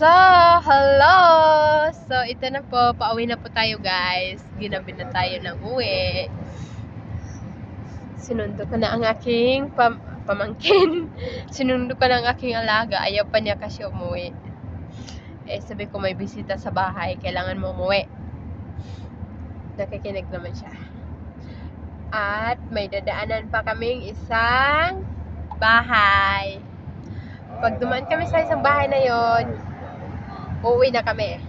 So, hello! So, ito na po, pauwi na po tayo guys. Ginabi na tayo ng uwi. Sinundo ko na ang aking pamangkin. Sinundo ko na ang aking alaga. Ayaw pa niya kasi umuwi. Eh, sabi ko may bisita sa bahay. Kailangan mo umuwi. Nakikinig naman siya. At may dadaanan pa kaming isang bahay. Pag dumaan kami sa isang bahay na yon, uuwi na kami.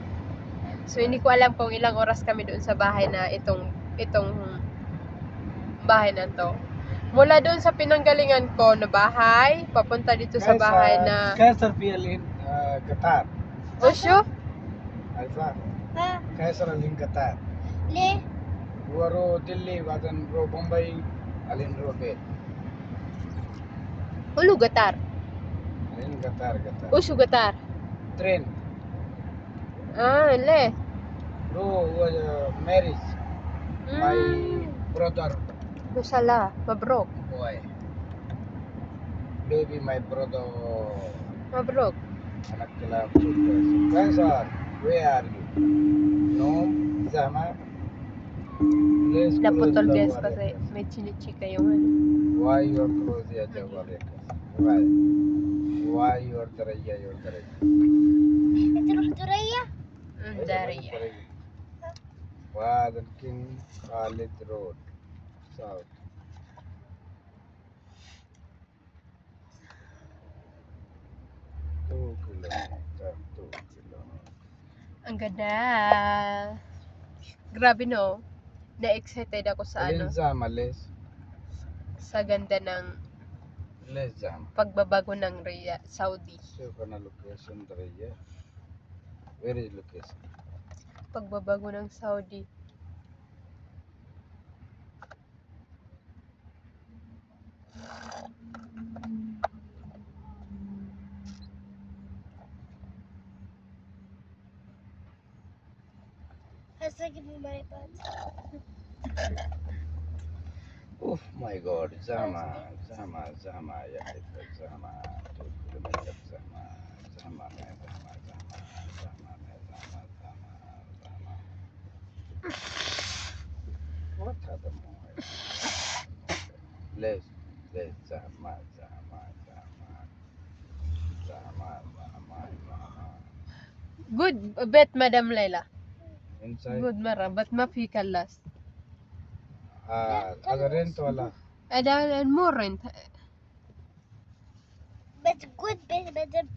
So, hindi ko alam kung ilang oras kami doon sa bahay na itong bahay na to. Mula doon sa pinanggalingan ko na bahay, papunta dito sa bahay na... Kaiser PL in Qatar. Osho? Alfa. हाँ कैसर in Qatar. ले Waro Delhi, Wadan ro Bombay, Alin ro Be. Ulu Gatar. Alin Qatar. Osho Gatar. Train. Ah, le. Bro was marriage. My brother Masala, mabrok. boy. Baby my brother. Mabrok. Anak kila Kaiser, where are you? No, Zama. Let's Naputol close the guys door. kasi may chinichika yung ano. Why you are close the door? Why? Why you are Daraya? You are Daraya. تروح درية Dariya. Wadan King Khalid Road, South. Two kilometers. Ang ganda. Grabe no. Na-excited ako sa ano, Alin Zama, Les? sa ganda ng Les Zama. pagbabago ng Saudi. So, kana location Daraya. Where is location? Pagbabago ng Saudi. هسه give me my bag Oh my God, Zama, Zama, Zama, ya itu Zama, 2 kilometer Zama, Zama, Zama, Zama, Zama, Zama, Zama, Zama. What are the more? Les, Zama, Zama, Zama, Zama, Zama, Zama. Good bet, Madam Laila. Inside, Good mara, but mafi kalas. ada rent wala. Ada more rent. بس good بس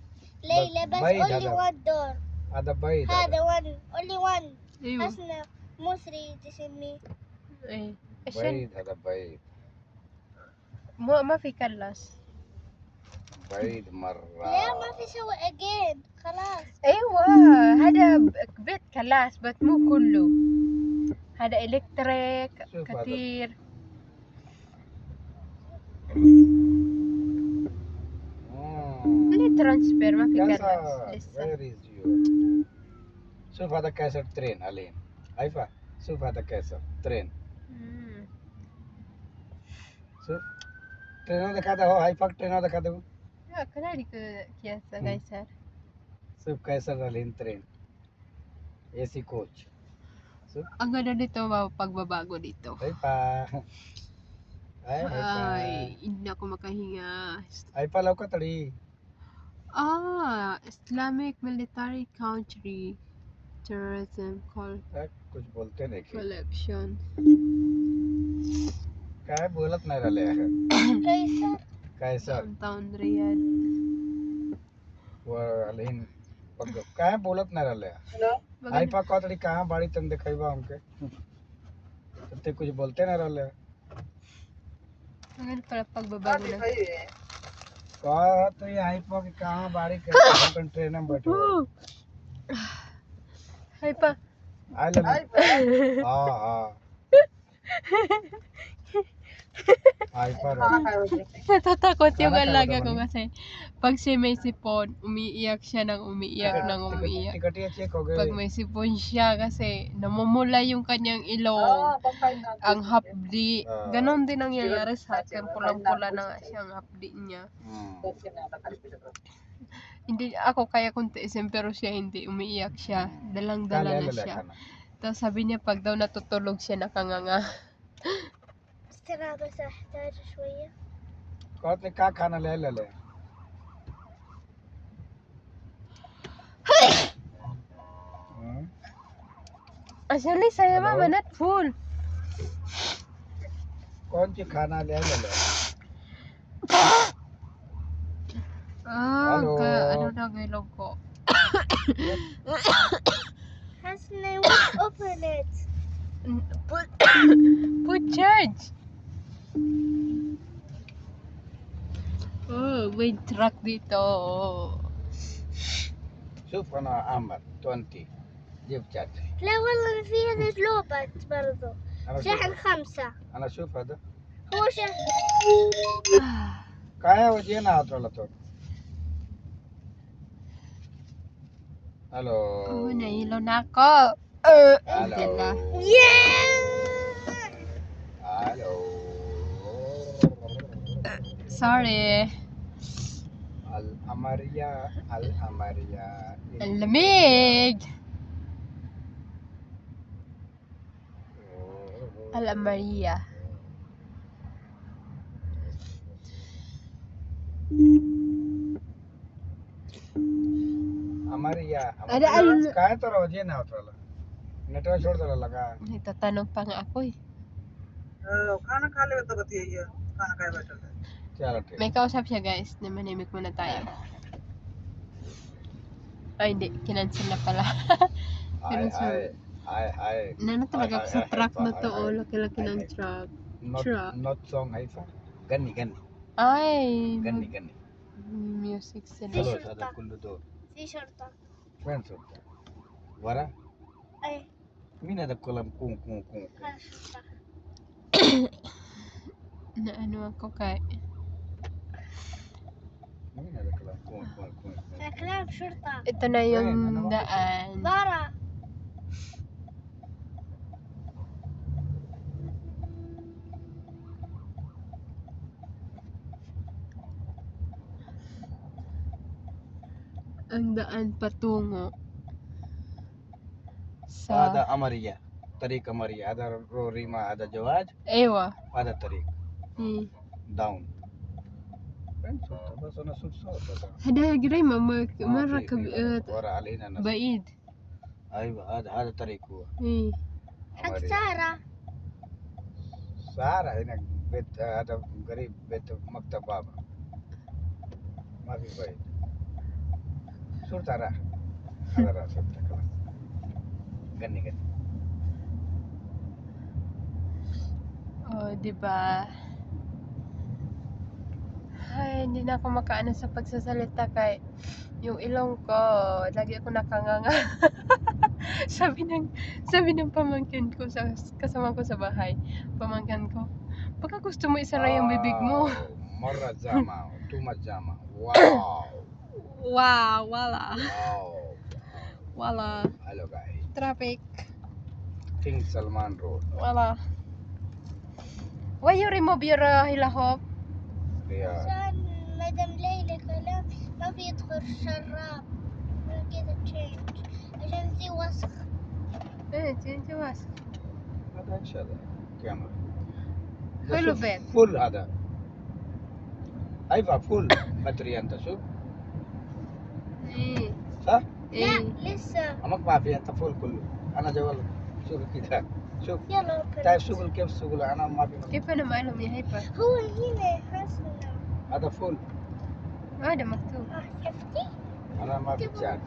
ليلى بس بعيد only هذا. one door Ada bayad. هذا one only one Ayun. حسنا مو three تسمي Ay. Bayad, ada bayad. Mo mafi kalas. Bayad marra. لا ما في سوى again خلاص ايوه هذا بيت كلاس بس مو كله. هذا الكتريك شوف هذا. كتير. ليه ترانسفير ما في كلاس كاسر لسه. where is you شوف هذا كاسر ترين علين هيفا شوف هذا كاسر ترين مم. شوف ट्रेनों दिखाता हो हाईफा ट्रेनों दिखाता हो كذلك كياسة قيصر. شوف كاسر علين train AC coach شوف Ang ganda nito, pagbabago dito. Haifa Ay, Haifa hindi ako makahinga. Haifa लौका तड़ी Ah, Islamic military country tourism कुछ बोलते नहीं कि collection. क्या है बोलत नहीं रहे हैं قيصر कैसर Downtown Riyadh. वो अलहीन क्या है बोलत नहीं रहे हैं Maganda. हाईफा को तड़ी कहाँ बाड़ी तन दिखाईबा हमके ते कुछ बोलते नहीं रहे हैं Maganda pala pagbabago na. कहा तो ये हाईफा के कहाँ बाड़ी के ट्रेन में बैठे हो Hay pa. आई लव हाँ हाँ Haifa Natatakot yung Sana alaga talaga ko man. kasi pag siya may sipon, umiiyak siya ng umiiyak ng umiiyak. टिकटिया चेक हो गए Pag may sipon siya kasi namumula yung kanyang ilong, ang hapdi. Ganon din ang nangyayari sa akin. Pulang-pula na nga siya ang hapdi niya. Hindi ako kaya kung tiisin pero siya hindi. Umiiyak siya. Dalang-dala na siya. Tapos sabi niya pag daw natutulog siya nakanganga. استرى بس احتاج شوية. कहते का खाना ले ले ले Actually, saya Hello? mama not full. कौन सी खाना ले ले ले Ah, Hello? ano na ilog ko. حسنا وش open it. Put, put charge. Oh, may truck dito. شوف انا عمر 20 جيب شات لا والله في هذا لوبات برضو. انا شحن شوف 5. انا شوف هذا هو شحن. काय वजन हातला तो hello Oh, nahilo na ako. Hello. Dala. Yeah! Hello Sorry. الأمرية الأمرية Ang lamig. Ala Maria. Amariya Ada al- काय तर वजन हातला नेटवर्क छोड़ दला लगा Nagtatanong pa nga ako eh. खाना खा ले तो बताइए खाना खाए बैठल है चलो ठीक May kausap siya guys. Na manimik muna tayo. Ay hindi. Kinansel na pala. Hi hi hi hi Nano talaga ako sa Ay, truck na to. ay, Oh, ay. laki-laki ng Ay, ay. truck. not Truck. not song है सर गन्नी गन्नी Ay. गन्नी गन्नी Music sila. चलो شرطة. सादा कुल्लू दो في شرطة. وين صرت ورا ايه مين هذا كلام كون كون كون هذا شرطة. Na ano ako kay. مين هذا كلام كون كون كون كون كلام شرطة. Ito na yung daan. برا. Ang daan patungo هذا sa أمرية طريق أمرية هذا روريما هذا جواز Ewa. هذا طريق Hmm. داون وين صرت بس أنا صرت صوت Hada gray mama mara ka ورا علينا ناس baid. أيوة هذا طريق هو Eh. حق أمرية سارة. سارة هناك بيت هذا قريب بيت مكتب بابا ما في بعيد صرت راح هذا راح صرت خلاص غني غني Oh, di ba? Ay, hindi na ako makaano sa pagsasalita kay yung ilong ko, lagi ako nakanganga. sabi ng pamangkin ko sa kasama ko sa bahay, pamangkin ko, baka gusto mo isara yung bibig mo. مرة زعمة توما زعمة واو Wow, wala. واو Wala. هلو guys Traffic. King Salman Road Wala. Why you remove your hilahop? yeah. عشان مدام ليلى كلام ما في يدخل شراب. كذا تشينج. عشان في وسخ. Change was. هذا ايش هذا كاميرا حلو بيت. فل هذا ايوه فل باتري انت شوف Eh. صح لا لسه. امك ما في انت فل كله انا جوال شوف كده شوف يلا open تعرف it. شغل كيف شغل انا ما في Kaya pa naman alam niya, hay pa. هو هنا حسنا. هذا فل Ada maktub. شفتي؟ انا ما في تشارج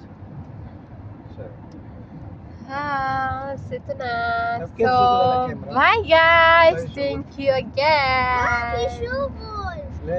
Ito na. Tapos, kaya siguro na So, camera. bye guys. Bye, Thank you ما في again. شوفوا.